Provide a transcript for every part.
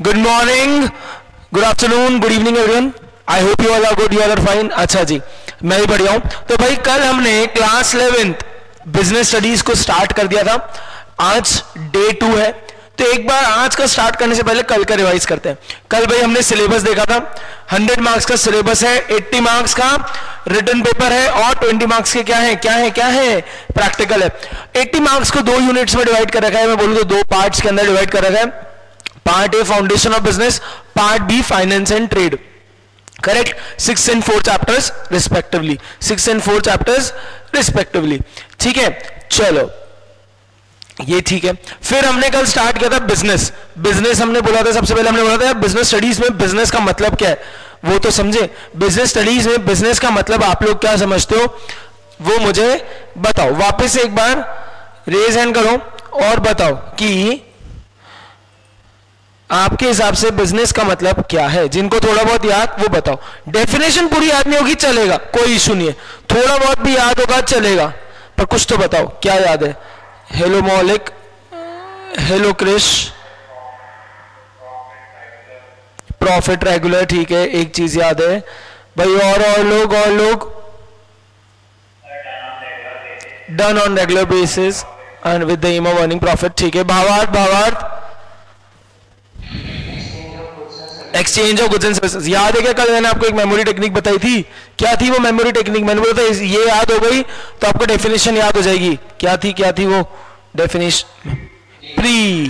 Good morning, good afternoon, good evening everyone. I hope you all are good, you all are fine. अच्छा जी, मैं भी बढ़िया हूं। तो भाई कल हमने क्लास 11th बिजनेस स्टडीज को स्टार्ट कर दिया था, आज डे 2 है। तो एक बार आज का स्टार्ट करने से पहले कल का रिवाइज करते हैं। कल भाई हमने सिलेबस देखा था, 100 मार्क्स का सिलेबस है, 80 मार्क्स का रिटन पेपर है और 20 मार्क्स के क्या है प्रैक्टिकल है। 80 मार्क्स को 2 यूनिट्स में डिवाइड कर रखा है, मैं बोलूं तो 2 पार्ट्स के अंदर डिवाइड कर रखा है। Part A foundation of business, part B finance and trade. Correct, 6 and 4 chapters respectively, 6 and 4 chapters respectively. ठीक है, चलो ये ठीक है। फिर हमने कल स्टार्ट किया था बिजनेस। बिजनेस हमने बोला था, सबसे पहले हमने बोला था बिजनेस स्टडीज में बिजनेस का मतलब क्या है वो तो समझे। बिजनेस स्टडीज में बिजनेस का मतलब आप लोग क्या समझते हो वो मुझे बताओ। वापस एक बार रेज हैंड करो और बताओ कि आपके हिसाब से बिजनेस का मतलब क्या है। जिनको थोड़ा बहुत याद वो बताओ। डेफिनेशन पूरी याद नहीं होगी चलेगा, कोई इशू नहीं है, थोड़ा बहुत भी याद होगा चलेगा, पर कुछ तो बताओ क्या याद है। हेलो मौलिक, हेलो क्रिश, प्रॉफिट रेगुलर, ठीक है, एक चीज याद है भाई। और लोग done on regular basis and with the aim of earning profit, ठीक है। भावार्थ exchange of goods and services याद है क्या? कल मैंने आपको एक मेमोरी टेक्निक बताई थी, क्या थी वो मेमोरी टेक्निक? मैंने बोला था ये याद हो गई तो आपको डेफिनेशन याद हो जाएगी। क्या थी वो definition? Pre,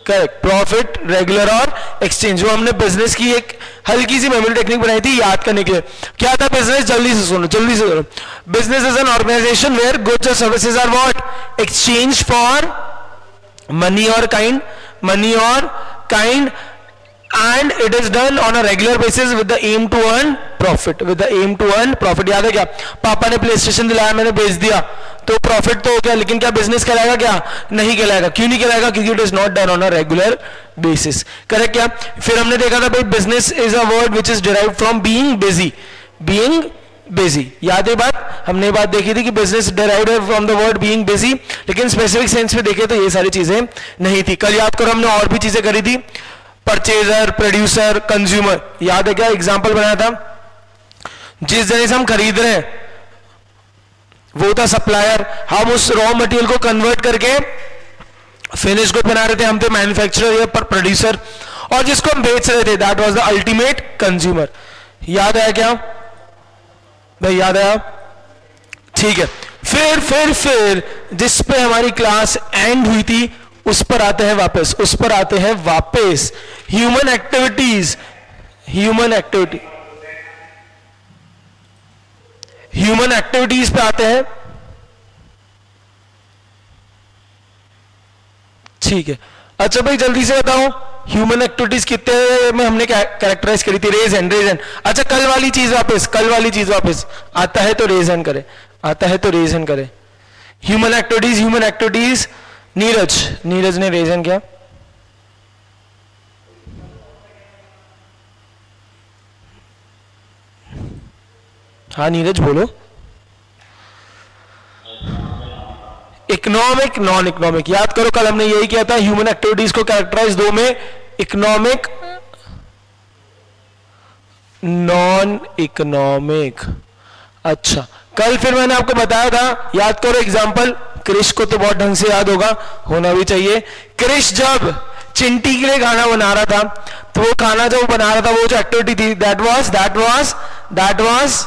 correct, profit regular और एक्सचेंज। वो हमने बिजनेस की एक हल्की सी मेमोरी टेक्निक बनाई थी याद करने के लिए। क्या था बिजनेस? जल्दी से सुनो। Business is an organisation where goods और services are what? Exchange for money और kind and it is done on a regular basis with the aim to earn profit, याद है क्या? पापा ने प्ले स्टेशन दिलाया, मैंने बेच दिया, तो प्रॉफिट तो हो गया, लेकिन क्या बिजनेस कहलाएगा? क्या नहीं कहलाएगा। क्यों नहीं कहलाएगा? क्योंकि it is not done on a regular basis. Correct क्या? फिर हमने देखा था भाई business is a word which is derived from being busy. याद है बात? हमने बात देखी थी कि बिजनेस डिराइव्ड है from the word being busy, लेकिन स्पेसिफिक सेंस में देखे तो ये सारी चीजें नहीं थी। कल याद करो हमने और भी चीजें करी थी, परचेजर, प्रोड्यूसर, कंज्यूमर, याद है क्या? एग्जांपल बनाया था, जिस जगह से हम खरीद रहे हैं वो था सप्लायर, हम उस रॉ मटेरियल को कन्वर्ट करके फिनिश गुड बना रहे थे, हम थे मैन्युफैक्चरर या प्रोड्यूसर, और जिसको हम बेच रहे थे that was the ultimate consumer. याद आया क्या भाई? याद आया? ठीक है। फिर जिस पे हमारी क्लास एंड हुई थी उस पर आते हैं वापस। ह्यूमन एक्टिविटीज पे आते हैं। ठीक है, अच्छा भाई जल्दी से बताओ ह्यूमन एक्टिविटीज कितने में हमने कैरेक्टराइज करी थी? Raise hand. अच्छा कल वाली चीज वापस आता है तो रेज हैंड करे। ह्यूमन एक्टिविटीज नीरज ने रेजन किया। हाँ नीरज बोलो। Economic, non economic. याद करो कल हमने यही किया था, ह्यूमन एक्टिविटीज को कैरेक्टराइज दो में, इकोनॉमिक, नॉन इकोनॉमिक। अच्छा कल फिर मैंने आपको बताया था, याद करो एग्जाम्पल, क्रिश को तो बहुत ढंग से याद होना भी चाहिए। क्रिश जब चिंटी के लिए खाना बना रहा था, तो वो खाना जब बना रहा था, वो जो एक्टिविटी थी दैट वाज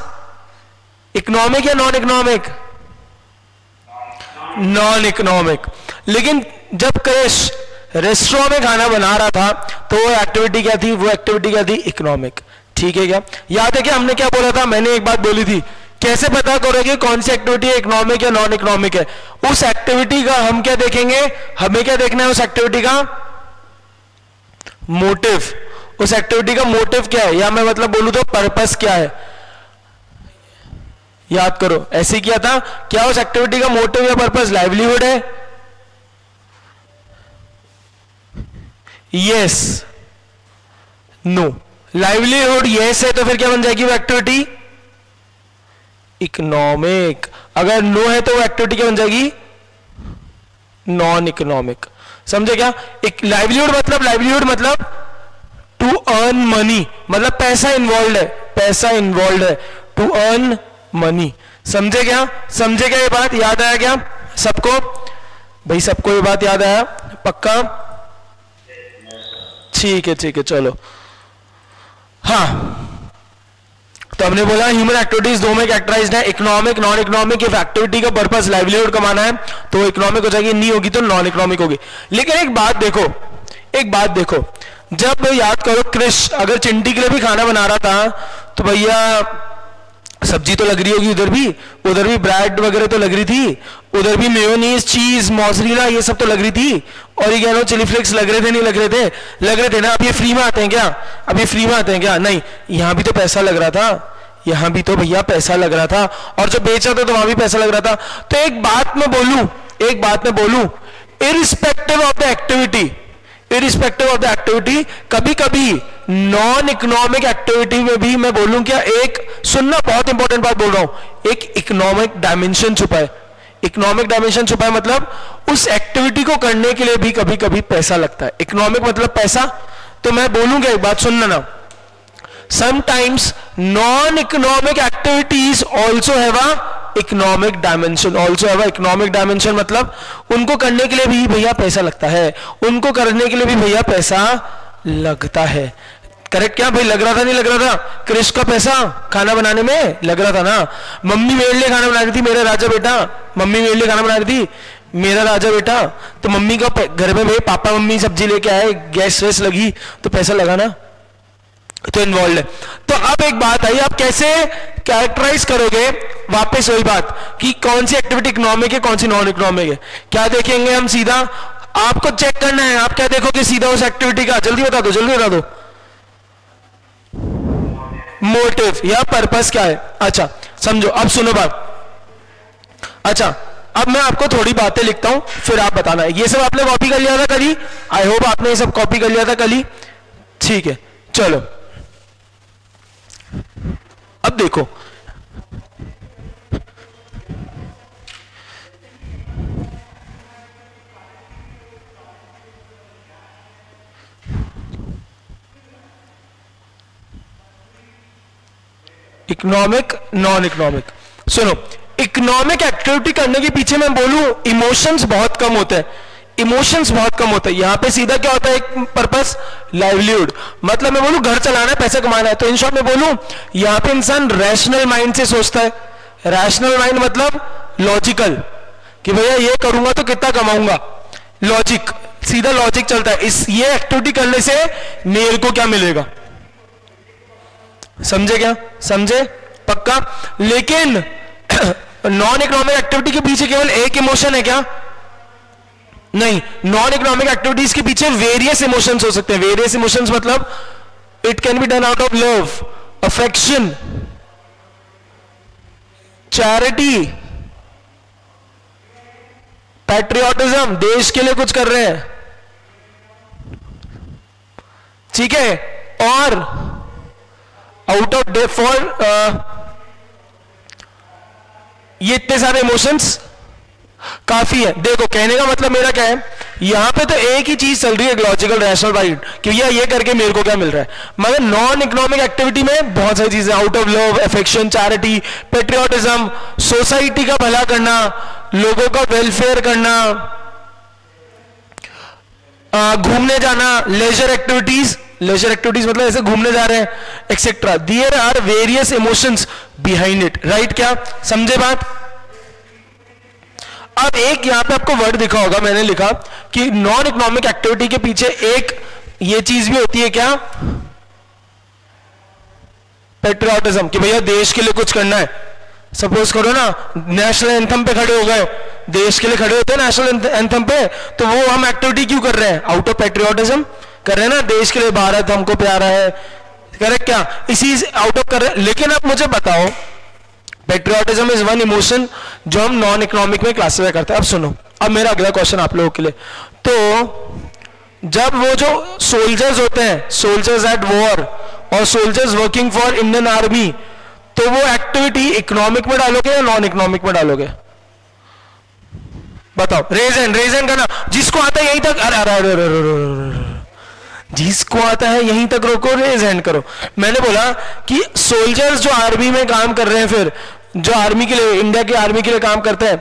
इकोनॉमिक या नॉन इकोनॉमिक? Non economic. लेकिन जब क्रिश रेस्टोरेंट में खाना बना रहा था तो वो एक्टिविटी क्या थी? इकोनॉमिक। ठीक है क्या? याद है क्या हमने क्या बोला था? मैंने एक बात बोली थी, कैसे पता करोगे कौन सी एक्टिविटी इकोनॉमिक या नॉन इकोनॉमिक है? उस एक्टिविटी का हम क्या देखेंगे? हमें क्या देखना है? उस एक्टिविटी का मोटिव। उस एक्टिविटी का मोटिव क्या है, या मैं मतलब बोलूं तो पर्पस क्या है? याद करो ऐसे किया था क्या? उस एक्टिविटी का मोटिव या पर्पस लाइवलीहुड है? Yes, no. लाइवलीहुड यस है तो फिर क्या बन जाएगी वो एक्टिविटी? इकोनॉमिक। अगर नो है तो वो एक्टिविटी क्या बन जाएगी? Non economic. समझे क्या? एक लाइवलीहुड मतलब टू अर्न मनी, मतलब पैसा इन्वॉल्व है, पैसा इन्वॉल्व है, टू अर्न मनी। समझे क्या? समझे क्या? ये बात याद आया क्या सबको? भाई सबको ये बात याद आया पक्का? ठीक है ठीक है, चलो। हाँ, तो हमने बोला ह्यूमन एक्टिविटीज दो में कैरेक्टराइज्ड है, economic, non economic. If activity का पर्पस लाइवलीहुड कमाना है तो इकोनॉमिक हो जाएगी, नहीं होगी तो नॉन इकोनॉमिक होगी। लेकिन एक बात देखो, जब याद करो क्रिश अगर चिंटी के लिए भी खाना बना रहा था तो भैया सब्जी तो लग रही होगी उधर भी ब्रेड वगैरह तो लग रही थी, उधर भी मेयोनीज, चीज, मोज़रेला ये सब तो लग रही थी, ऑरिगेनो, चिली फ्लेक्स लग रहे थे, नहीं लग रहे थे? लग रहे थे ना। अब ये फ्री में आते हैं क्या? अब ये फ्री में आते हैं क्या? नहीं, यहां भी तो पैसा लग रहा था, यहां भी तो भैया पैसा लग रहा था, और जो बेचा था तो वहां भी पैसा लग रहा था। तो एक बात मैं बोलूं, इररिस्पेक्टिव ऑफ द एक्टिविटी, कभी कभी नॉन इकोनॉमिक एक्टिविटी में भी मैं बोलूं क्या, एक सुनना, बहुत इंपॉर्टेंट बात बोल रहा हूं, एक इकोनॉमिक डायमेंशन छुपा है। इकोनॉमिक डायमेंशन छुपा है मतलब उस एक्टिविटी को करने के लिए भी कभी कभी पैसा लगता है। इकोनॉमिक मतलब पैसा। तो मैं बोलूंगा, एक बात सुनना ना, sometimes non-economic activities also have a economic dimension, मतलब उनको करने के लिए भी भैया पैसा लगता है, करेक्ट क्या भाई? लग रहा था, नहीं लग रहा था? क्रिश का पैसा खाना बनाने में लग रहा था ना। मम्मी मेरे लिए खाना बना रही थी, मेरा राजा बेटा, मम्मी मेरे लिए खाना बना रही थी, मेरा राजा बेटा। तो मम्मी का घर में भाई पापा मम्मी सब्जी लेके आए, गैस वैस लगी तो पैसा लगा ना, तो इन्वॉल्व है। तो अब एक बात आई, आप कैसे कैरेक्टराइज करोगे? वापस वही बात कि कौन सी एक्टिविटी इकोनॉमिक है, कौन सी नॉन इकोनॉमिक है। क्या देखेंगे हम? सीधा आपको चेक करना है, आप क्या देखोगे सीधा उस एक्टिविटी का? जल्दी बता दो, मोटिव या पर्पस क्या है। अच्छा समझो, अब सुनो बात। अच्छा, अब मैं आपको थोड़ी बातें लिखता हूं, फिर आप बताना। ये सब आपने कॉपी कर लिया था कल ही, आई होप आपने ये सब कॉपी कर लिया था कल ही, ठीक है। चलो अब देखो, इकोनॉमिक, नॉन इकोनॉमिक। सुनो, इकोनॉमिक एक्टिविटी करने के पीछे मैं बोलूं इमोशंस बहुत कम होते हैं, यहां पे सीधा क्या होता है, एक पर्पस लाइवलीहुड, मतलब मैं बोलूं घर चलाना है, पैसा कमाना है। तो इन शॉर्ट में बोलूं यहां पे इंसान रैशनल माइंड से सोचता है। रैशनल माइंड मतलब लॉजिकल, कि भैया ये करूंगा तो कितना कमाऊंगा, लॉजिक, सीधा लॉजिक चलता है। ये एक्टिविटी करने से मेरे को क्या मिलेगा, समझे क्या? समझे पक्का? लेकिन नॉन इकोनॉमिक एक्टिविटी के पीछे केवल एक इमोशन है क्या? नहीं, नॉन इकोनॉमिक एक्टिविटीज के पीछे वेरियस इमोशंस हो सकते हैं। वेरियस इमोशंस मतलब it can be done out of love, affection, charity, patriotism, देश के लिए कुछ कर रहे हैं, ठीक है, और आउट ऑफ डे फॉर ये इतने सारे इमोशंस काफी है। देखो कहने का मतलब मेरा क्या है, यहां पे तो एक ही चीज चल रही है, लॉजिकल रैशनल माइंड, कि भैया ये करके मेरे को क्या मिल रहा है। मगर नॉन इकोनॉमिक एक्टिविटी में बहुत सारी चीजें, out of love, affection, charity, patriotism, society का भला करना, लोगों का वेलफेयर करना, घूमने जाना, लेजर एक्टिविटीज मतलब ऐसे घूमने जा रहे हैं, etcetera. There are various emotions behind it, right? क्या समझे बात? अब एक यहां पे आपको वर्ड दिखा होगा, मैंने लिखा कि नॉन इकोनॉमिक एक्टिविटी के पीछे एक ये चीज भी होती है क्या, पेट्रियोटिज्म, कि भैया देश के लिए कुछ करना है। सपोज करो ना नेशनल एंथम पे खड़े हो गए, देश के लिए खड़े होते हैं नेशनल एंथम पे, तो वो हम एक्टिविटी क्यों कर रहे हैं? आउट ऑफ पेट्रियोटिज्म कर रहे हैं ना, देश के लिए, भारत हमको प्यारा है, करेक्ट क्या? इसी आउट ऑफ कर रहे हैं। लेकिन आप मुझे बताओ, पेट्रियोटिज्म इज वन इमोशन जो हम नॉन इकोनॉमिक में क्लासिफाई करते हैं। अब सुनो, अब मेरा अगला क्वेश्चन आप लोगों के लिए, तो जब वो जो सोल्जर्स होते हैं, सोल्जर्स एट वॉर और soldiers working for Indian army, तो वो एक्टिविटी इकोनॉमिक में डालोगे या नॉन इकोनॉमिक में डालोगे? बताओ, रेज हैंड करना, जिसको आता है यहीं तक, अरे अरे अरे अरे अरे, जिसको आता है यहीं तक रोको, रेज हैंड करो। मैंने बोला कि सोल्जर्स जो आर्मी में काम कर रहे हैं, फिर जो आर्मी के लिए, इंडिया की आर्मी के लिए काम करते हैं,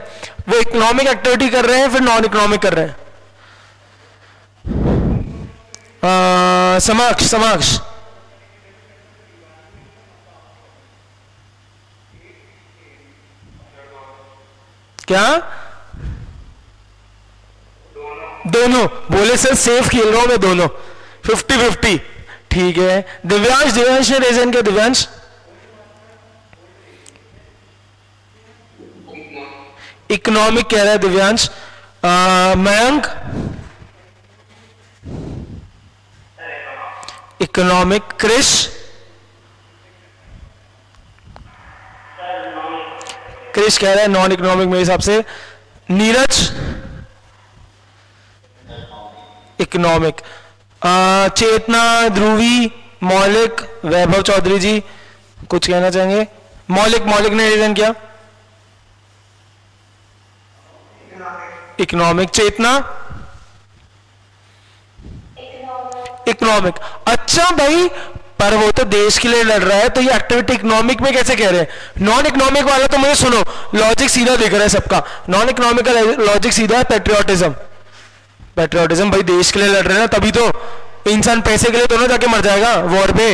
वो इकोनॉमिक एक्टिविटी कर रहे हैं फिर नॉन इकोनॉमिक कर रहे हैं? समाक्ष समाक्ष क्या? दोनों बोले सर, सेफ खेल रहा हूं मैं, दोनों 50-50। ठीक है, दिव्यांश ने रेजन किया, दिव्यांश इकोनॉमिक कह रहा है दिव्यांश। मयंक इकोनॉमिक, क्रिश कह रहा है नॉन इकोनॉमिक मेरे हिसाब से। नीरज इकोनॉमिक। चेतना, ध्रुवी, मौलिक, वैभव चौधरी जी कुछ कहना चाहेंगे? मौलिक ने रीजन किया इकोनॉमिक। चेतना इकोनॉमिक। अच्छा भाई, पर वो तो देश के लिए लड़ रहा है, तो ये एक्टिविटी इकोनॉमिक में कैसे कह रहे हैं? नॉन इकोनॉमिक वाला तो मुझे सुनो, लॉजिक सीधा दिख रहा है सबका। नॉन इकोनॉमिक का लॉजिक सीधा है, पेट्रियोटिज्म भाई, देश के लिए लड़ रहे हैं ना, तभी तो इंसान पैसे के लिए तो ना जाके मर जाएगा वॉर पे,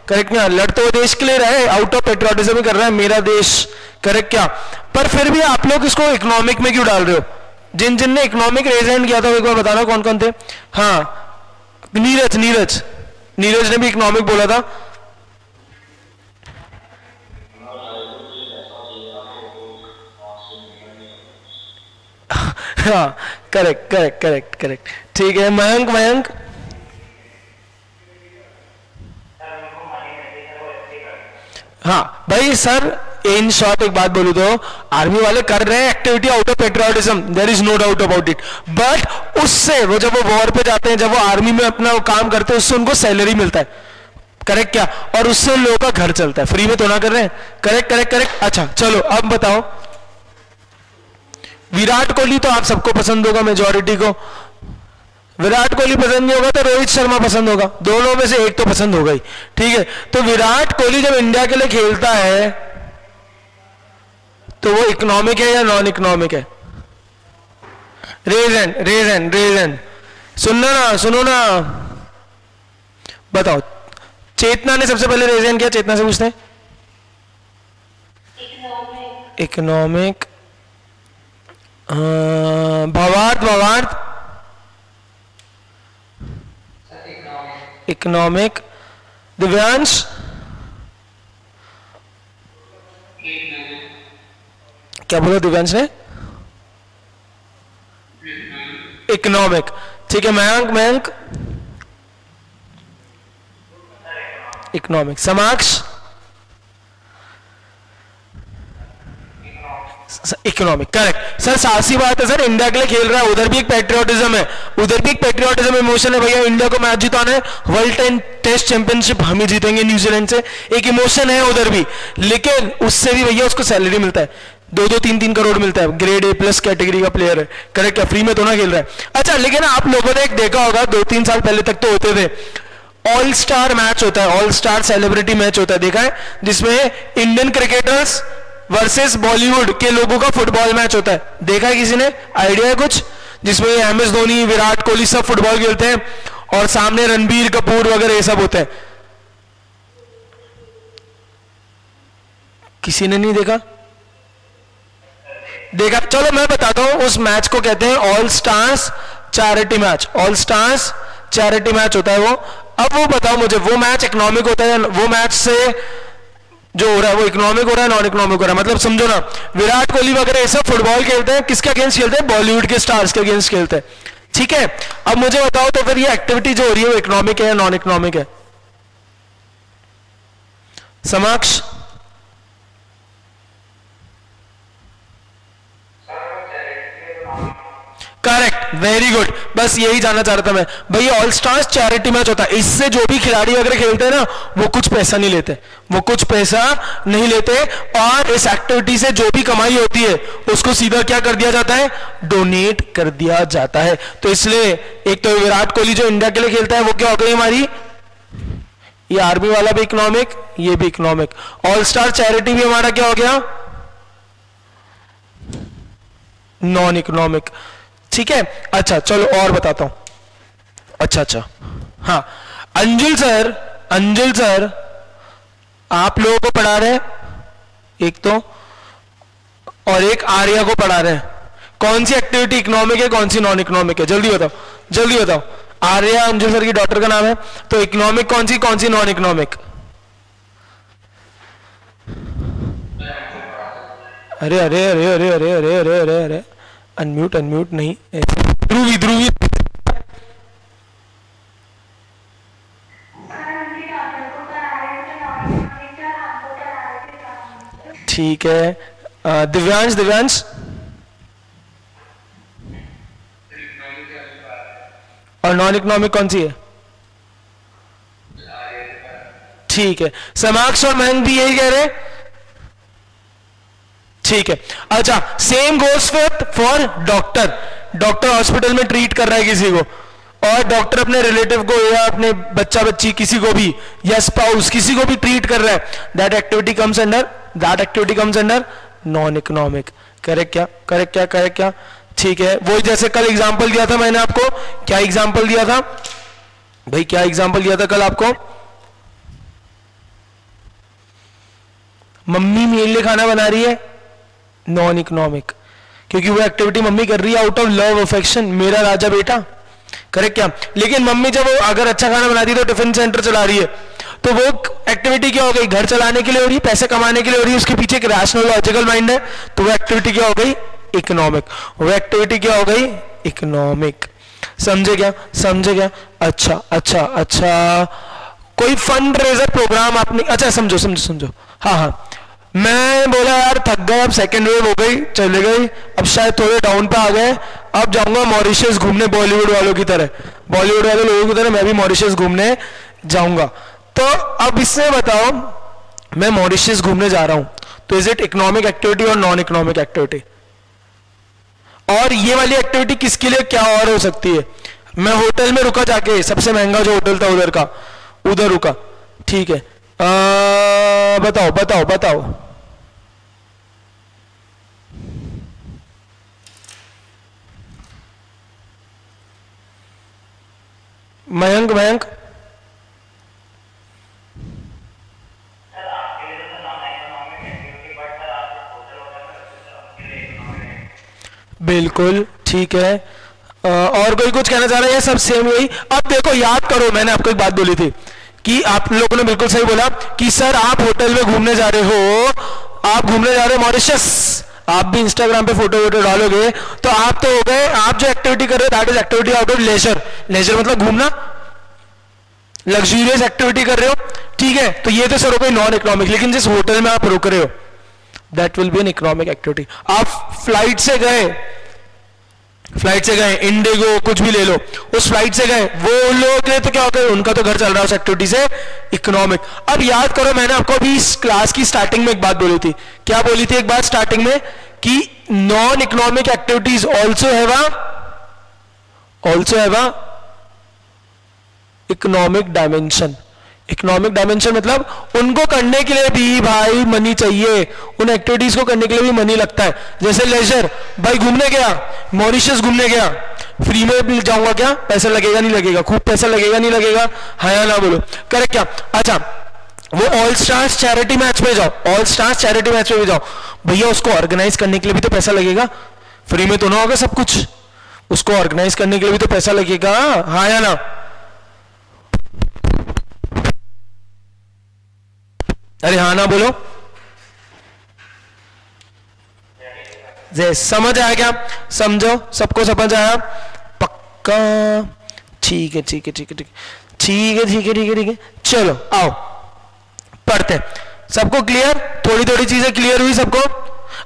करेक्ट क्या? लड़ तो देश के लिए रहे, आउट ऑफ पेट्रियोटिज्म ही कर रहा है, मेरा देश, करेक्ट क्या? पर फिर भी आप लोग इसको इकोनॉमिक में क्यों डाल रहे हो? जिन ने इकोनॉमिक रेजन किया था, एक बार बताना कौन कौन थे? हाँ, नीरज ने भी इकोनॉमिक बोला था। हाँ, करेक्ट। ठीक है, मयंक हाँ भाई सर, इन शॉर्ट एक बात बोलूं तो आर्मी वाले कर रहे हैं activity out of patriotism, there is no doubt about it, but उससे वो जब वो वॉर पे जाते हैं, जब वो आर्मी में अपना वो काम करते हैं, उससे उनको सैलरी मिलता है, करेक्ट क्या? और उससे लोगों का घर चलता है, फ्री में तो ना कर रहे हैं। करेक्ट। अच्छा चलो अब बताओ, विराट कोहली तो आप सबको पसंद होगा, मेजॉरिटी को। विराट कोहली पसंद नहीं होगा तो रोहित शर्मा पसंद होगा, दोनों में से एक तो पसंद होगा ही, ठीक है? तो विराट कोहली जब इंडिया के लिए खेलता है तो वो इकोनॉमिक है या नॉन इकोनॉमिक है? रेजन सुनो ना, बताओ। चेतना ने सबसे पहले रेजन किया, चेतना से पूछते हैं। इकोनॉमिक। भवार्थ इकोनॉमिक। दिव्यांश क्या बोला दिव्यांश ने? इकोनॉमिक। ठीक है, Mayank economic. Samaksh economic, correct sir. साहसी बात है सर, इंडिया के लिए खेल रहा है, उधर भी एक पेट्रियोटिज्म है, इमोशन है भैया, इंडिया को मैच जिताना है, वर्ल्ड टेस्ट चैंपियनशिप हम ही जीतेंगे न्यूजीलैंड से, एक इमोशन है उधर भी, लेकिन उससे भी भैया उसको सैलरी मिलता है, 2-3 करोड़ मिलता है, ग्रेड A+ कैटेगरी का प्लेयर है, करेक्ट? फ्री में तो ना खेल रहा है। अच्छा, लेकिन आप लोगों ने एक देखा होगा, 2-3 साल पहले तक तो होते थे, ऑल स्टार मैच होता है, ऑल स्टार सेलिब्रिटी मैच होता है, देखा है? जिसमें इंडियन क्रिकेटर्स वर्सेस बॉलीवुड के लोगों का फुटबॉल मैच होता है, देखा है किसी ने? आइडिया है कुछ? जिसमें MS धोनी, विराट कोहली सब फुटबॉल खेलते हैं और सामने रणबीर कपूर वगैरह ये सब होते हैं, किसी ने नहीं देखा? चलो मैं बताता हूं, उस मैच को कहते हैं all stars charity match. All stars charity match होता है वो। अब वो बताओ मुझे, वो मैच इकोनॉमिक होता है, वो मैच से जो हो रहा है वो इकोनॉमिक हो रहा है, नॉन इकोनॉमिक हो रहा है? मतलब समझो ना, विराट कोहली वगैरह ये सब फुटबॉल खेलते हैं, किसके अगेंस्ट खेलते हैं? बॉलीवुड के स्टार्स के अगेंस्ट खेलते हैं, ठीक है? अब मुझे बताओ तो फिर ये एक्टिविटी जो हो रही है वो इकोनॉमिक है या नॉन इकोनॉमिक है? समाक्ष करेक्ट। वेरी गुड, बस यही जानना चाह रहा था मैं। भाई ऑल स्टार्स चैरिटी मैच होता है, इससे जो भी खिलाड़ी वगैरह खेलते हैं ना वो कुछ पैसा नहीं लेते, वो कुछ पैसा नहीं लेते, और इस एक्टिविटी से जो भी कमाई होती है उसको सीधा क्या कर दिया जाता है, डोनेट कर दिया जाता है। तो इसलिए एक तो विराट कोहली जो इंडिया के लिए खेलता है वो क्या हो गई हमारी, ये आर्मी वाला भी इकोनॉमिक, ये भी इकोनॉमिक। ऑल स्टार चैरिटी भी हमारा क्या हो गया, नॉन इकोनॉमिक। ठीक है, अच्छा चलो और बताता हूं। अच्छा हाँ, अंजुल सर आप लोगों को पढ़ा रहे हैं एक तो, और एक आर्या को पढ़ा रहे हैं। कौन सी एक्टिविटी इकोनॉमिक है, कौन सी नॉन इकोनॉमिक है, जल्दी बताओ जल्दी बताओ। आर्या अंजुल सर की डॉटर का नाम है, तो इकोनॉमिक कौन सी नॉन इकोनॉमिक? अरे अरे अरे अरे अरे अरे अरे अरे अरे अनम्यूट नहीं, ध्रुवी ठीक है। दिव्यांश और नॉन इकोनॉमिक कौन सी है? ठीक है, समाक्ष और महंग भी यही कह रहे हैं, ठीक है। अच्छा, same goes for doctor hospital में ट्रीट कर रहा है किसी को, और डॉक्टर अपने रिलेटिव को या अपने बच्चा बच्ची किसी को भी या स्पाउस किसी को भी ट्रीट कर रहा है, that activity comes under non economic. Correct क्या? ठीक है, वो जैसे कल एग्जांपल दिया था मैंने आपको, क्या एग्जांपल दिया था भाई, क्या एग्जांपल दिया था कल आपको? मम्मी मेरे लिए खाना बना रही है, नॉन इकोनॉमिक, क्योंकि वो एक्टिविटी मम्मी कर रही है आउट ऑफ लव अफेक्शन, मेरा राजा बेटा। करेक्ट क्या? लेकिन मम्मी जब वो अगर अच्छा खाना बनाती है तो टिफिन सेंटर चला रही है, तो वो एक्टिविटी क्या हो गई, घर चलाने के लिए हो रही है, पैसे कमाने के लिए हो रही है, उसके पीछे एक रैशनल लॉजिकल माइंड है, तो वो एक्टिविटी क्या हो गई, इकोनॉमिक। वो एक्टिविटी क्या हो गई, इकोनॉमिक। समझे क्या? अच्छा, कोई फंड रेजर प्रोग्राम आपने, अच्छा समझो। हाँ, मैं बोला यार थक गए, अब सेकेंड वेव हो गई, चले गई, अब शायद थोड़े डाउन पे आ गए, अब जाऊंगा मॉरिशस घूमने, बॉलीवुड वालों की तरह, बॉलीवुड वाले लोगों की तरह मैं भी मॉरिशस घूमने जाऊंगा। तो अब इससे बताओ, मैं मॉरिशस घूमने जा रहा हूं, तो इज इट इकोनॉमिक एक्टिविटी और नॉन इकोनॉमिक एक्टिविटी? और ये वाली एक्टिविटी किसके लिए क्या और हो सकती है? मैं होटल में रुका जाके, सबसे महंगा जो होटल था उधर रुका, ठीक है। बताओ। मयंक बिल्कुल ठीक है। और कोई कुछ कहना चाह रहा है? सब सेम यही। अब देखो, याद करो, मैंने आपको एक बात बोली थी कि आप लोगों ने बिल्कुल सही बोला कि सर आप होटल में घूमने जा रहे हो, आप घूमने जा रहे हो मॉरिशस, आप भी इंस्टाग्राम पे फोटो डालोगे, तो आप तो हो गए, आप जो एक्टिविटी कर रहे हो that is activity out of leisure मतलब घूमना, लग्जूरियस एक्टिविटी कर रहे हो, ठीक है। तो ये तो सर हो गई नॉन इकोनॉमिक। लेकिन जिस होटल में आप रुक रहे हो that will be N economic activity. आप फ्लाइट से गए, इंडिगो कुछ भी ले लो, उस फ्लाइट से गए, वो लोगों के लिए तो क्या होता है, उनका तो घर चल रहा है उस एक्टिविटी से, इकोनॉमिक। अब याद करो, मैंने आपको अभी इस क्लास की स्टार्टिंग में एक बात बोली थी, क्या बोली थी एक बात स्टार्टिंग में, कि non economic activities also have a economic dimension. Economic dimension मतलब उनको करने के लिए भी भाई मनी चाहिए, उन एक्टिविटीज को करने के लिए भी मनी लगता है। जैसे लेजर, भाई घूमने गया, मॉरिशस घूमने गया, फ्री में जाऊंगा क्या, पैसा लगेगा नहीं लगेगा, खूब पैसा लगेगा नहीं लगेगा, हाँ या ना बोलो, करेक्ट क्या? अच्छा, वो ऑल स्टार्स चैरिटी मैच में जाओ, ऑल स्टार्स चैरिटी मैच में भी जाओ, भैया उसको ऑर्गेनाइज करने के लिए भी तो पैसा लगेगा, फ्री में तो ना होगा सब कुछ, उसको ऑर्गेनाइज करने के लिए भी तो पैसा लगेगा, हाँ या ना? अरे हाँ ना बोलो। समझ आया क्या? समझो, सबको समझ आया? पक्का? ठीक है। चलो आओ पढ़ते हैं। सबको क्लियर? थोड़ी चीजें क्लियर हुई सबको?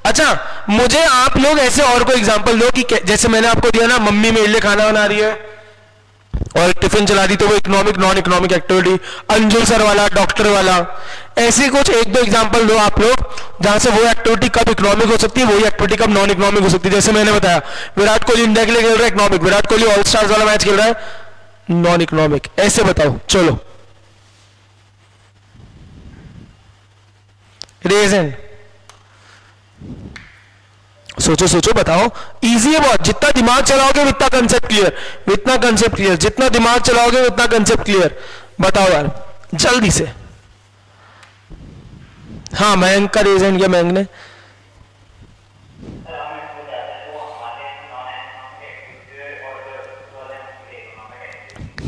अच्छा, मुझे आप लोग ऐसे और कोई एग्जांपल दो कि जैसे मैंने आपको दिया ना, मम्मी मेरे लिए खाना बना रही है और टिफिन चला दी, तो वो economic non economic activity. Anjul sir वाला, डॉक्टर वाला, ऐसे कुछ एक दो एग्जांपल दो आप लोग जहां से वो एक्टिविटी कब इकोनॉमिक हो सकती है, वही एक्टिविटी कब नॉन इकोनॉमिक हो सकती है। जैसे मैंने बताया विराट कोहली इंडिया के लिए खेल रहा है, economic. Virat Kohli all stars वाला मैच खेल रहा है, नॉन इकोनॉमिक। ऐसे बताओ, चलो रेज हैंड, सोचो सोचो बताओ। इजी है बहुत, जितना दिमाग चलाओगे उतना कंसेप्ट क्लियर, उतना कंसेप्ट क्लियर, जितना दिमाग चलाओगे उतना कंसेप्ट क्लियर। बताओ यार जल्दी से। हाँ मयंक का रेज हैंड किया, मयंक ने।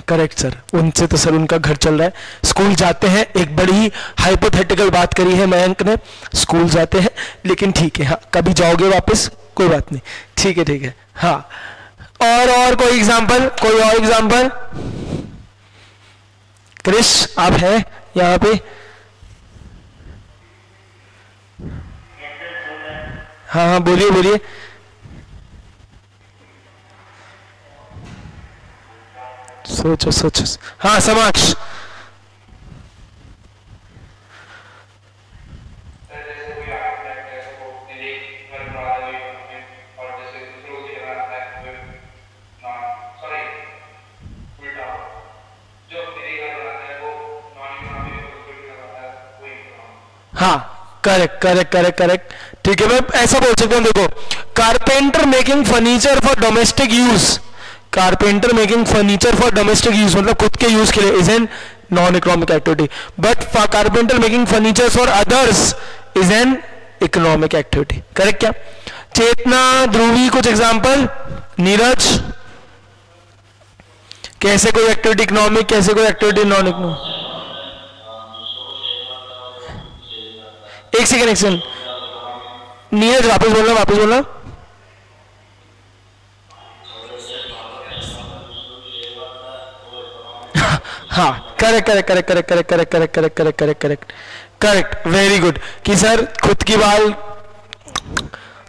करेक्ट सर, उनसे तो सर उनका घर चल रहा है, स्कूल जाते हैं। एक बड़ी हाइपोथेटिकल बात करी है मयंक ने, स्कूल जाते हैं, लेकिन ठीक है, हाँ कभी जाओगे वापस, कोई बात नहीं, ठीक है ठीक है। हाँ और कोई एग्जांपल, कोई और एग्जांपल? क्रिश आप हैं यहाँ पे? हाँ हाँ बोलिए बोलिए। सोचो सोचो। हाँ समाक्ष। हाँ करेक्ट करेक्ट करेक्ट करेक्ट, ठीक है। मैं ऐसा बोल सकता हूँ, देखो carpenter making furniture for domestic use, carpenter making furniture for domestic use मतलब खुद के यूज के लिए, is an non economic activity. But carpenter making furniture for others is an economic activity. Correct क्या? चेतना, ध्रुवी, कुछ एग्जांपल? नीरज, कैसे कोई एक्टिविटी इकोनॉमिक, कैसे कोई एक्टिविटी नॉन इकोनॉमिक? एक सेकेंड नीरज वापस बोलना, वापस बोलना। हाँ correct correct correct correct correct correct correct correct correct correct correct correct, very good. कि सर खुद की बाल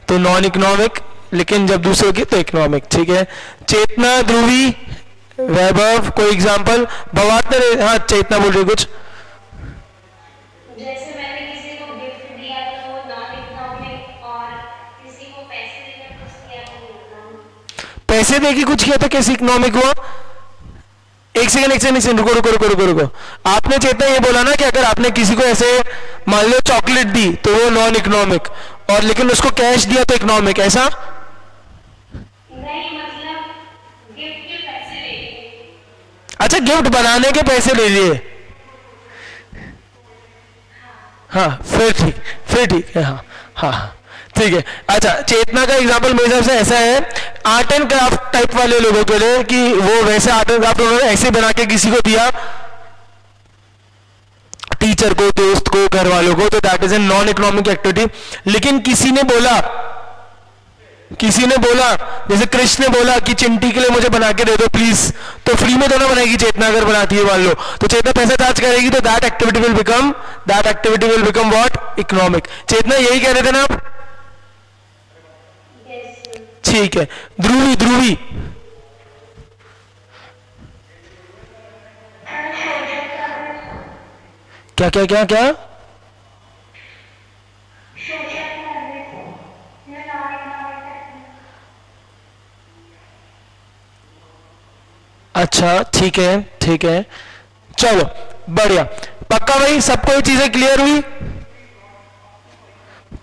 तो नॉन इकोनॉमिक, लेकिन जब दूसरों की तो इकोनॉमिक, ठीक है। चेतना, ध्रुवी, वैभव, कोई एग्जांपल? भवातर, हाँ चेतना बोल रही कुछ? जैसे मैंने किसी को गिफ्ट दिया तो वो नॉन इकोनॉमिक, और किसी को पैसे देकर कुछ किया तो इकोनॉमिक। पैसे देके कुछ किया तो कैसे इकोनॉमिक हुआ? एक सेकंड रुको रुको रुको रुको रुको। आपने चेतना ये बोला ना कि अगर आपने किसी को ऐसे मान लो चॉकलेट दी तो वो नॉन इकोनॉमिक, और लेकिन उसको कैश दिया तो इकोनॉमिक, ऐसा? नहीं, मतलब गिफ्ट के पैसे ले लिए। अच्छा गिफ्ट बनाने के पैसे ले लिए, हाँ फिर ठीक है, हाँ हाँ ठीक है। अच्छा चेतना का एग्जांपल मेरे हिसाब से ऐसा है, आर्ट एंड क्राफ्ट टाइप वाले लोगों के लिए, कि वो वैसे आर्ट एंड क्राफ्ट उन्होंने ऐसे बना के किसी को दिया, टीचर को, दोस्त को, घर वालों को, तो that is a non economic activity. लेकिन किसी ने बोला जैसे कृष्ण ने बोला कि चिंटी के लिए मुझे बना के दे दो प्लीज, तो फ्री में तो ना बनाएगी चेतना, अगर बनाती है मान लो, तो चेतना पैसा चार्ज करेगी, तो that activity will become what? Economic. Chetna यही कह रहे थे ना आप? ठीक है। ध्रुवी क्या क्या क्या क्या? अच्छा ठीक है चलो बढ़िया, पक्का भाई सबको ये चीजें क्लियर हुई?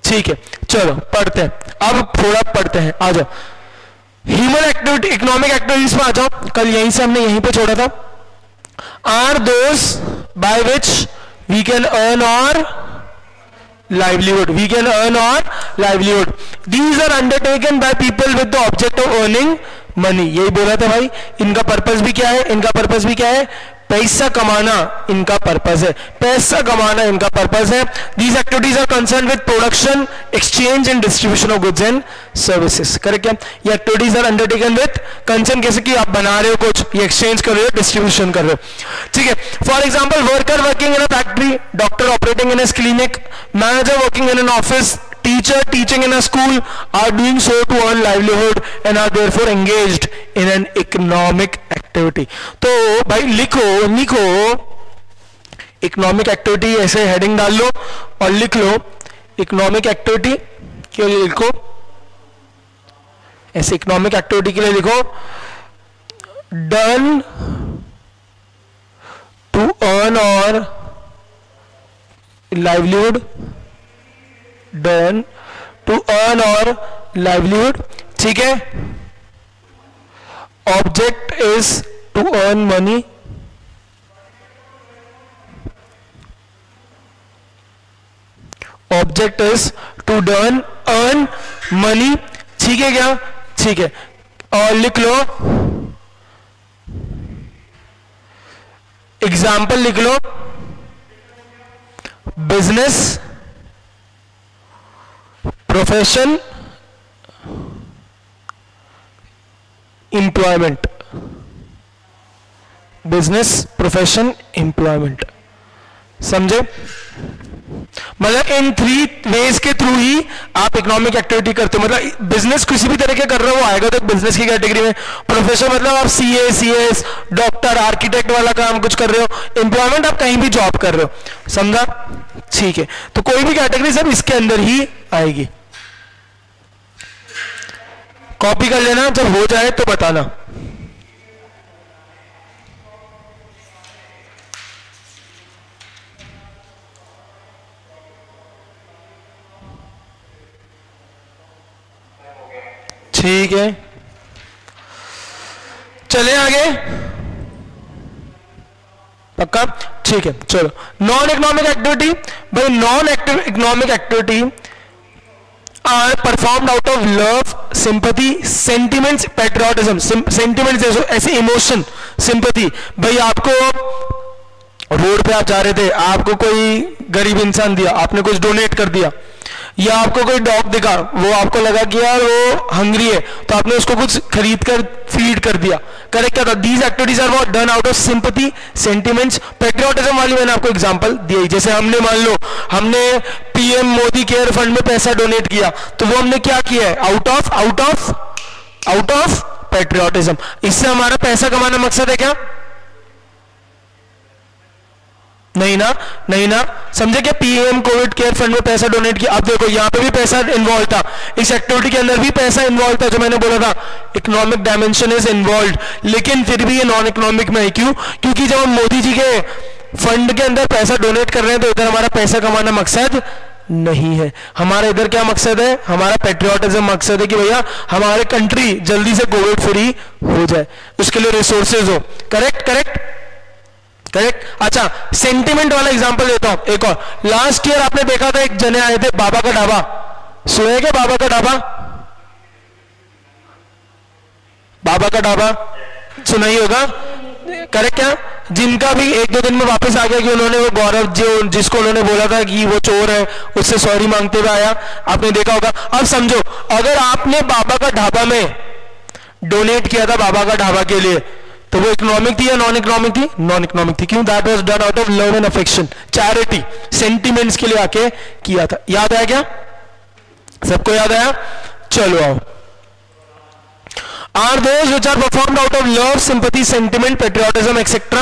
ठीक है चलो पढ़ते हैं, अब थोड़ा पढ़ते हैं, आ जाओ। ह्यूमन एक्टिविटी, इकोनॉमिक एक्टिविटीज में आ जाओ। कल यहीं से हमने यहीं पे छोड़ा था। Are those by which we can earn और livelihood, we can earn our livelihood, these are undertaken by people with the object of earning money। यही बोला था भाई, इनका पर्पस भी क्या है? इनका पर्पस भी क्या है? पैसा कमाना इनका पर्पस है, पैसा कमाना इनका पर्पस है। These activities are concerned with production, exchange and distribution of goods and services। Correct क्या? ये activities are undertaken with concern, कैसे कि आप बना रहे हो कुछ, ये exchange कर रहे हो, distribution कर रहे हो, ठीक है। For example, worker working in a factory, doctor operating in a clinic, manager working in an office, teacher teaching in a school are doing so to earn livelihood and are therefore engaged in an economic activity. तो भाई लिखो economic activity, ऐसे heading डाल लो और लिख low economic activity के लिए लिखो, ऐसे इकोनॉमिक एक्टिविटी के लिए लिखो डन टू अर्न और livelihood, done to earn or livelihood, ठीक है। object is to earn money, object is to earn money, ठीक है क्या, ठीक है। और लिख लो एग्जाम्पल, लिख लो business profession employment, business profession employment, समझे? मतलब इन 3 वेज के थ्रू ही आप इकोनॉमिक एक्टिविटी करते हो। मतलब बिजनेस किसी भी तरह के कर रहे हो वो आएगा तो बिजनेस की कैटेगरी में। प्रोफेशन मतलब आप सीए, सीएस, डॉक्टर, आर्किटेक्ट वाला काम कुछ कर रहे हो। एम्प्लॉयमेंट आप कहीं भी जॉब कर रहे हो, समझा? ठीक है, तो कोई भी कैटेगरी सब इसके अंदर ही आएगी। कॉपी कर लेना, जब हो जाए तो बताना। ठीक है, चले आगे, पक्का? ठीक है, चलो। नॉन इकोनॉमिक एक्टिविटी, भाई non economic activity are performed out of love, sympathy, sentiments, patriotism. Sentiments ऐसे इमोशन, सिंपैथी, भाई आपको रोड पे आप जा रहे थे, आपको कोई गरीब इंसान दिया, आपने कुछ डोनेट कर दिया, या आपको कोई डॉग दिखा, वो आपको लगा कि यार वो हंग्री है तो आपने उसको कुछ खरीद कर फीड कर दिया, करेक्ट क्या था? These activities are what done out of sympathy, sentiments, patriotism वाली मैंने आपको एग्जांपल दी। जैसे हमने मान लो हमने पीएम मोदी केयर फंड में पैसा डोनेट किया, तो वो हमने क्या किया है? Out of patriotism. इससे हमारा पैसा कमाना मकसद है क्या? नहीं ना, समझे क्या? पीएम कोविड केयर फंड में पैसा डोनेट किया। अब देखो यहां पे भी पैसा इन्वॉल्व था, इस एक्टिविटी के अंदर भी पैसा इन्वॉल्व था, जो मैंने बोला था इकोनॉमिक डायमेंशन इज इन्वॉल्व, लेकिन फिर भी ये नॉन इकोनॉमिक में है। क्यों? क्योंकि जब हम मोदी जी के फंड के अंदर पैसा डोनेट कर रहे हैं तो इधर हमारा पैसा कमाना मकसद नहीं है। हमारा इधर क्या मकसद है? हमारा पैट्रियोटिज्म मकसद है कि भैया हमारे कंट्री जल्दी से कोविड फ्री हो जाए, उसके लिए रिसोर्सेज हो। करेक्ट। अच्छा, सेंटिमेंट वाला एग्जांपल देता हूं एक और। लास्ट ईयर आपने देखा था एक जने आए थे बाबा का ढाबा, सुने क्या? बाबा का ढाबा सुना ही होगा, करेक्ट क्या? जिनका भी 1-2 दिन में वापस आ गया कि उन्होंने वो गौरव जो जिसको उन्होंने बोला था कि वो चोर है, उससे सॉरी मांगते हुए आया, आपने देखा होगा। अब समझो अगर आपने बाबा का ढाबा में डोनेट किया था बाबा का ढाबा के लिए, तो वो इकोनॉमिक थी या नॉन इकोनॉमिक थी? नॉन इकोनॉमिक थी। क्यों? That was done out of love and affection, charity, sentiments के लिए आके किया था। याद आया क्या? सबको याद आया? चलो आओ। Are those which are performed out of love, sympathy, sentiment, patriotism, etc.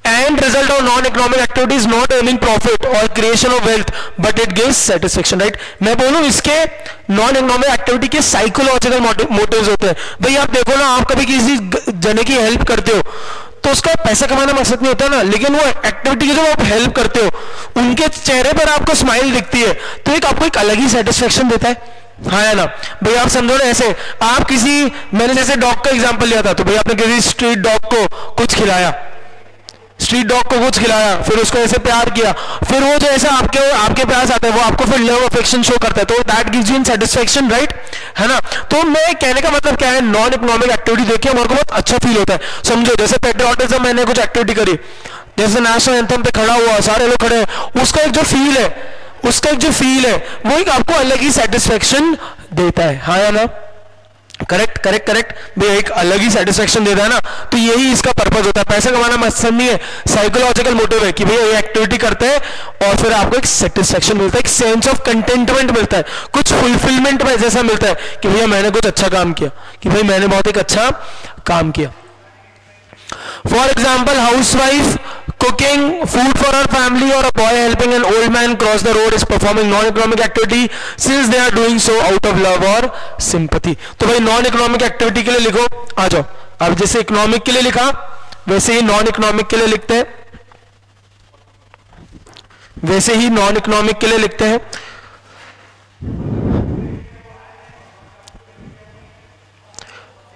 and result of non-economic activities not earning profit or creation of wealth, but it gives satisfaction, right? मैं बोलूं इसके non-economic activity के psychological motives होते हैं। भाई आप देखो ना, आप कभी किसी जने की हेल्प करते हो तो उसका पैसा कमाना मकसद नहीं होता ना, लेकिन वो एक्टिविटी की जब आप हेल्प करते हो उनके चेहरे पर आपको स्माइल दिखती है तो एक आपको एक अलग ही सेटिस्फेक्शन देता है, हाँ है ना? भाई आप समझो ना, ऐसे आप किसी, मैंने जैसे डॉग का एग्जांपल लिया था, तो भाई आपने किसी स्ट्रीट डॉग को कुछ खिलाया, फिर उसको ऐसे प्यार किया, फिर वो जो ऐसे आपके पास आता है वो आपको फिर लव अफेक्शन शो करता है, तो that gives you satisfaction, right? है ना? तो मैं कहने का मतलब क्या है, नॉन इकोनॉमिक एक्टिविटी देखिए हमारे को बहुत अच्छा फील होता है। समझो जैसे पेट्रियोटिज्म, मैंने कुछ एक्टिविटी करी, जैसे नेशनल एंथम पे खड़ा हुआ, सारे लोग खड़े हैं, उसका एक जो फील है वो एक आपको अलग ही सेटिस्फेक्शन देता है, हाँ या ना? करेक्ट करेक्ट करेक्ट भैया, एक अलग ही सेटिस्फेक्शन देता है ना, तो यही इसका पर्पज होता है। पैसा कमाना मकसद नहीं है, साइकोलॉजिकल मोटिव है कि भैया ये एक्टिविटी करते हैं और फिर आपको एक सेटिस्फेक्शन मिलता है, एक सेंस ऑफ कंटेंटमेंट मिलता है, कुछ फुलफिलमेंट में जैसा मिलता है कि भैया मैंने कुछ अच्छा काम किया, कि भाई मैंने बहुत एक अच्छा काम किया। For example, housewife cooking food for her family or a boy helping an old man cross the road is performing non-economic activity since they are doing so out of love or sympathy। तो भाई non economic activity के लिए लिखो, आ जाओ। अब जैसे economic के लिए लिखा वैसे ही नॉन इकोनॉमिक के लिए लिखते हैं, वैसे ही नॉन इकोनॉमिक के लिए लिखते हैं।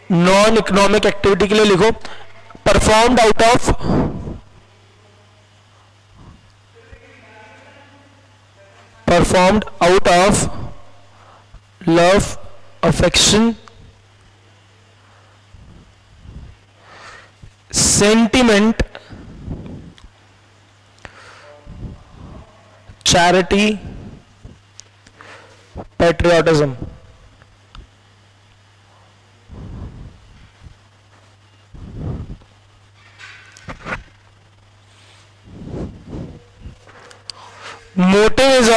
नॉन इकोनॉमिक एक्टिविटी के लिए लिखो performed out of love, affection, sentiment, charity, patriotism। Motive is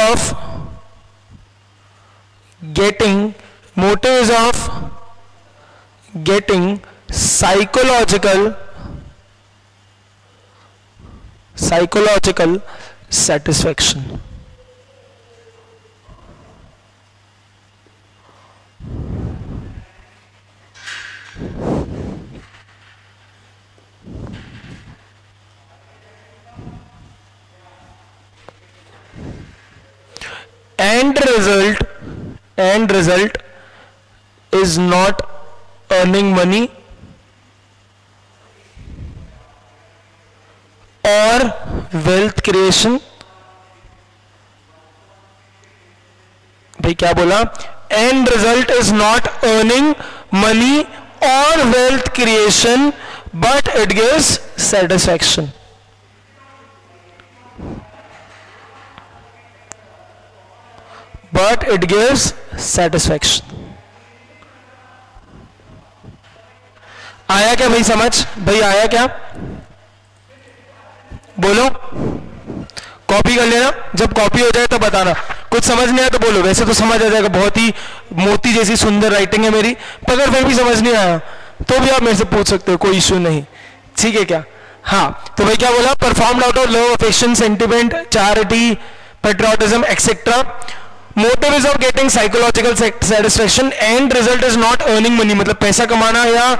of getting psychological satisfaction। End result is not earning money or wealth creation। भाई क्या बोला? End result is not earning money or wealth creation but it gives satisfaction। But it gives satisfaction। आया क्या भाई समझ? भाई आया क्या? बोलो, कॉपी कर लेना, जब कॉपी हो जाए तो बताना। कुछ समझ नहीं आया तो बोलो, वैसे तो समझ आ जाएगा, बहुत ही मोती जैसी सुंदर राइटिंग है मेरी, पर अगर फिर भी समझ नहीं आया तो भी आप मेरे से पूछ सकते हो, कोई इश्यू नहीं, ठीक है क्या? हाँ, तो भाई क्या बोला? Performed out of love, affection, sentiment, charity, patriotism etcetera. Motive is of getting psychological satisfaction. And result is not earning money, मतलब पैसा कमाना या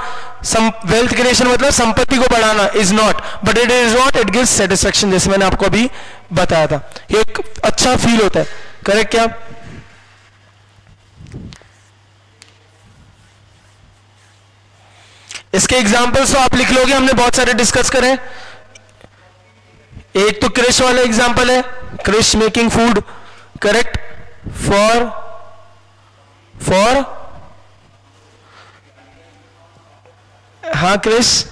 वेल्थ क्रिएशन मतलब संपत्ति को बढ़ाना is not, but it is not, it gives satisfaction, जैसे मैंने आपको अभी बताया था। ये एक अच्छा फील होता है, करेक्ट क्या? इसके एग्जाम्पल्स तो आप लिख लोगे, हमने बहुत सारे डिस्कस करे। एक तो क्रिश वाला एग्जाम्पल है, Krish making food, correct, for हाँ क्रिश,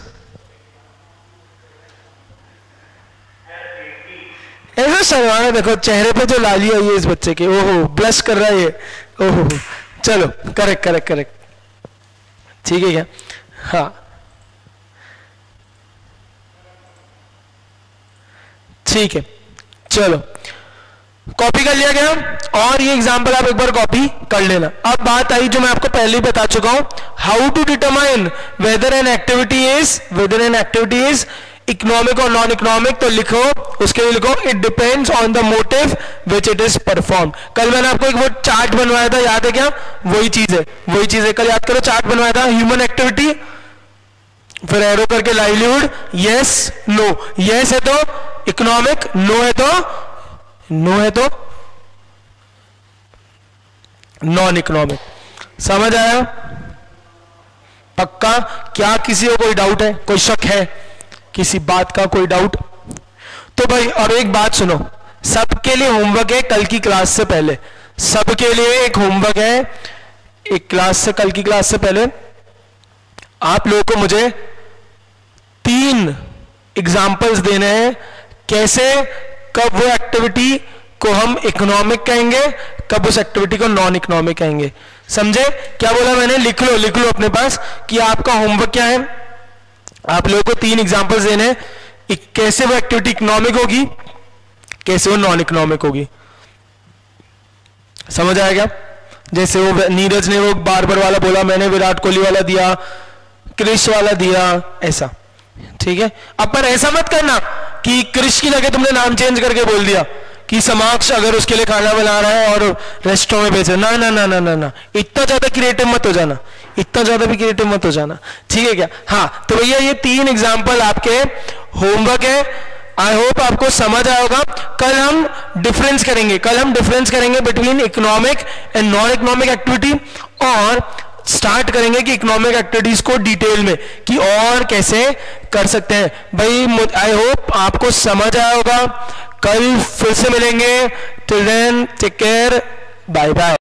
ऐसा शर्माना, देखो चेहरे पे जो लाली आई है इस बच्चे के, ओहो ब्लश कर रहा है ये, ओहो। चलो करेक्ट करेक्ट करेक्ट, ठीक है क्या? हाँ ठीक है, चलो कॉपी कर लिया गया, और ये एग्जांपल आप एक बार कॉपी कर लेना। अब बात आई जो मैं आपको पहले ही बता चुका हूं, how to determine whether an activity is economic और नॉन इकोनॉमिक। तो लिखो, उसके लिए लिखो it depends on the motive which it is perform. कल मैंने आपको एक वो चार्ट बनवाया था, याद है क्या? वही चीज है, कल याद करो, चार्ट बनवाया था, ह्यूमन एक्टिविटी, फिर एरो करके लाइवलीहुड, यस नो, यस है तो इकोनॉमिक, नो है तो नॉन इकोनॉमिक। समझ आया? पक्का? क्या किसी को कोई डाउट है, कोई शक है किसी बात का, कोई डाउट? तो भाई अब एक बात सुनो, सबके लिए होमवर्क है कल की क्लास से पहले, सबके लिए एक होमवर्क है एक क्लास से, कल की क्लास से पहले आप लोगों को मुझे 3 एग्जाम्पल्स देने हैं, कैसे कब वो एक्टिविटी को हम इकोनॉमिक कहेंगे, कब उस एक्टिविटी को नॉन इकोनॉमिक कहेंगे। समझे क्या बोला मैंने? लिख लो अपने पास कि आपका होमवर्क क्या है। आप लोगों को 3 एग्जांपल्स देने हैं, कैसे वो एक्टिविटी इकोनॉमिक होगी, कैसे वो नॉन इकोनॉमिक होगी। समझ आया क्या? जैसे वो नीरज ने वो बार्बर वाला बोला, मैंने विराट कोहली वाला दिया, क्रिश वाला दिया, ऐसा। ठीक है, अब पर ऐसा मत करना कि क्रिश की जगह तुमने नाम चेंज करके बोल दिया कि समाक्ष अगर उसके लिए खाना बना रहा है और रेस्टोरेंट में बेच रहा है। ना ना ना ना ना, इतना ज्यादा क्रिएटिव मत हो जाना, इतना ज्यादा भी क्रिएटिव मत हो जाना। ठीक है क्या? हाँ, तो भैया ये 3 एग्जाम्पल आपके होमवर्क है। आई होप आपको समझ आया होगा। कल हम डिफरेंस करेंगे between economic and non economic activity, और स्टार्ट करेंगे कि इकोनॉमिक एक्टिविटीज को डिटेल में कि और कैसे कर सकते हैं। भाई आई होप आपको समझ आया होगा। कल फिर से मिलेंगे। Till then take care, bye bye.